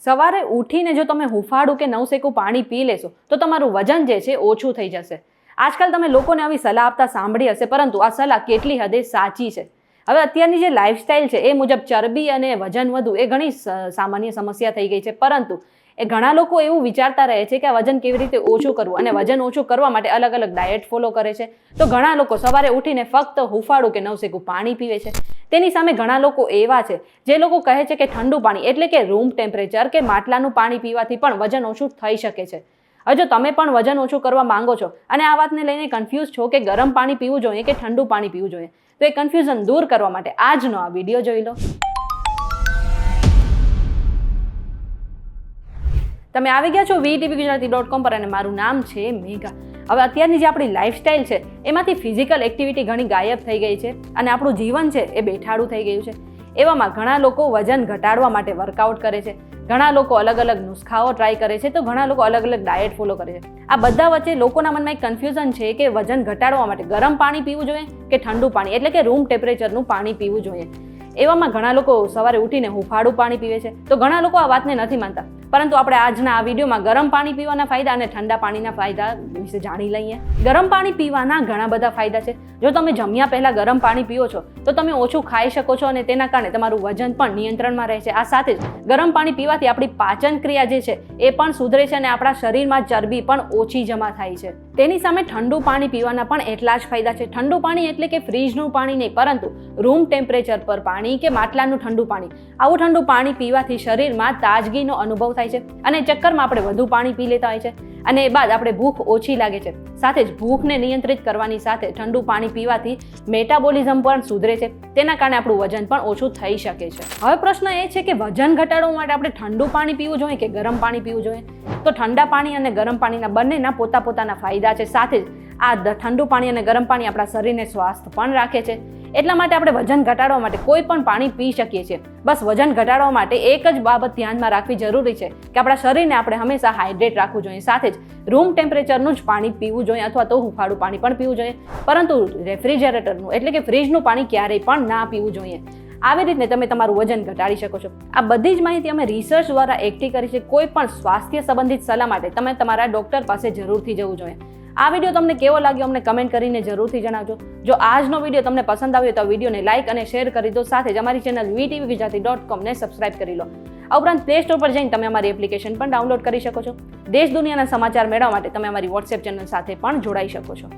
સવારે ઉઠીને જો તમે હુંફાળું કે નવસેકું પાણી પી લેશો તો તમારું વજન જે છે ઓછું થઈ જશે. આજકાલ તમે લોકોને આવી સલાહ આપતા સાંભળી હશે, પરંતુ આ સલાહ કેટલી હદે સાચી છે? હવે અત્યારની જે લાઇફસ્ટાઇલ છે એ મુજબ ચરબી અને વજન વધવું એ ઘણી સામાન્ય સમસ્યા થઈ ગઈ છે, પરંતુ એ ઘણા લોકો એવું વિચારતા રહે છે કે આ વજન કેવી રીતે ઓછું કરવું, અને વજન ઓછું કરવા માટે અલગ અલગ ડાયટ ફોલો કરે છે. તો ઘણા લોકો સવારે ઉઠીને ફક્ત હુંફાળું કે નવસેકું પાણી પીવે છે. તેની સામે ઘણા લોકો એવા છે જે લોકો કહે છે કે ઠંડુ પાણી એટલે કે રૂમ ટેમ્પરેચર કે માટલાનું પાણી પીવાથી પણ વજન ઓછું થઈ શકે છે. હવે જો તમે પણ વજન ઓછું કરવા માંગો છો અને આ વાતને લઈને કન્ફ્યુઝ છો કે ગરમ પાણી પીવું જોઈએ કે ઠંડુ પાણી પીવું જોઈએ, તો એ કન્ફ્યુઝન દૂર કરવા માટે આજનો આ વિડીયો જોઈ લો. તમે આવી ગયા છો VTVGujarati.com પર અને મારું નામ છે મેઘા. હવે અત્યારની જે આપણી લાઇફસ્ટાઇલ છે એમાંથી ફિઝિકલ એક્ટિવિટી ઘણી ગાયબ થઈ ગઈ છે અને આપણું જીવન છે એ બેઠાડું થઈ ગયું છે. એવામાં ઘણા લોકો વજન ઘટાડવા માટે વર્કઆઉટ કરે છે, ઘણા લોકો અલગ અલગ નુસ્ખાઓ ટ્રાય કરે છે, તો ઘણા લોકો અલગ અલગ ડાયટ ફોલો કરે છે. આ બધા વચ્ચે લોકોના મનમાં એક કન્ફ્યુઝન છે કે વજન ઘટાડવા માટે ગરમ પાણી પીવું જોઈએ કે ઠંડુ પાણી એટલે કે રૂમ ટેમ્પરેચરનું પાણી પીવું જોઈએ. એવામાં ઘણા લોકો સવારે ઉઠીને હુંફાળું પાણી પીવે છે, તો ઘણા લોકો આ વાતને નથી માનતા. પરંતુ આપણે આજના આ વિડીયોમાં ગરમ પાણી પીવાના ફાયદા અને ઠંડા પાણીના ફાયદા વિશે જાણી લઈએ. ગરમ પાણી પીવાના ઘણા બધા ફાયદા છે. જો તમે જમ્યા પહેલા ગરમ પાણી પીઓ છો તો તમે ઓછું ખાઈ શકો છો અને તેના કારણે તમારું વજન પણ નિયંત્રણમાં રહે છે. આ સાથે જ ગરમ પાણી પીવાથી આપણી પાચન ક્રિયા જે છે એ પણ સુધરે છે અને આપણા શરીરમાં ચરબી પણ ઓછી જમા થાય છે. તેની સામે ઠંડુ પાણી પીવાના પણ એટલા જ ફાયદા છે. ઠંડુ પાણી એટલે કે ફ્રીજનું પાણી નહીં, પરંતુ રૂમ ટેમ્પરેચર પર પાણી કે માટલાનું ઠંડુ પાણી. આવું ઠંડુ પાણી પીવાથી શરીરમાં તાજગીનો અનુભવ થાય છે અને ચક્કરમાં આપણે વધુ પાણી પી લેતા હોય છે અને એ બાદ આપણે ભૂખ ઓછી લાગે છે. સાથે જ ભૂખને નિયંત્રિત કરવાની સાથે ઠંડુ પાણી પીવાથી મેટાબોલિઝમ પણ સુધરે છે, તેના કારણે આપણું વજન પણ ઓછું થઈ શકે છે. હવે પ્રશ્ન એ છે કે વજન ઘટાડવા માટે આપણે ઠંડુ પાણી પીવું જોઈએ કે ગરમ પાણી પીવું જોઈએ? તો ઠંડા પાણી અને ગરમ પાણીના બંનેના પોતાના ફાયદા છે. સાથે જ આ ઠંડુ પાણી અને ગરમ પાણી આપણા શરીરને સ્વાસ્થ્ય પણ રાખે છે. એટલા માટે આપણે વજન ઘટાડવા માટે કોઈ પણ પાણી પી શકીએ છીએ. બસ વજન ઘટાડવા માટે એક જ બાબત ધ્યાનમાં રાખવી જરૂરી છે કે આપણા શરીરને આપણે હંમેશા હાઇડ્રેટ રાખવું જોઈએ. સાથે જ રૂમ ટેમ્પરેચરનું જ પાણી પીવું જોઈએ અથવા તો હુંફાળું પાણી પણ પીવું જોઈએ, પરંતુ રેફ્રિજરેટરનું એટલે કે ફ્રીજનું પાણી ક્યારેય પણ ના પીવું જોઈએ. આવી રીતે તમે તમારું વજન ઘટાડી શકો છો. આ બધી જ માહિતી અમે રિસર્ચ દ્વારા એકઠી કરી છે. કોઈ પણ સ્વાસ્થ્ય સંબંધિત સલાહ માટે તમે તમારા ડોક્ટર પાસે જરૂરથી જવું જોઈએ. આ વિડીયો તમને કેવો લાગ્યો અમને કમેન્ટ કરીને જરૂરથી જણાવજો. જો આજનો વિડીયો તમને પસંદ આવ્યો તો વિડીયોને લાઇક અને શેર કરી દો. સાથે જ અમારી ચેનલ VTVGujarati.com ને સબસ્ક્રાઇબ કરી લો. આ ઉપરાંત પ્લે સ્ટોર પર જઈને તમે અમારી એપ્લિકેશન પણ ડાઉનલોડ કરી શકો છો. દેશ દુનિયાના સમાચાર મેળવવા માટે તમે અમારી વોટ્સએપ ચેનલ સાથે પણ જોડાઈ શકો છો.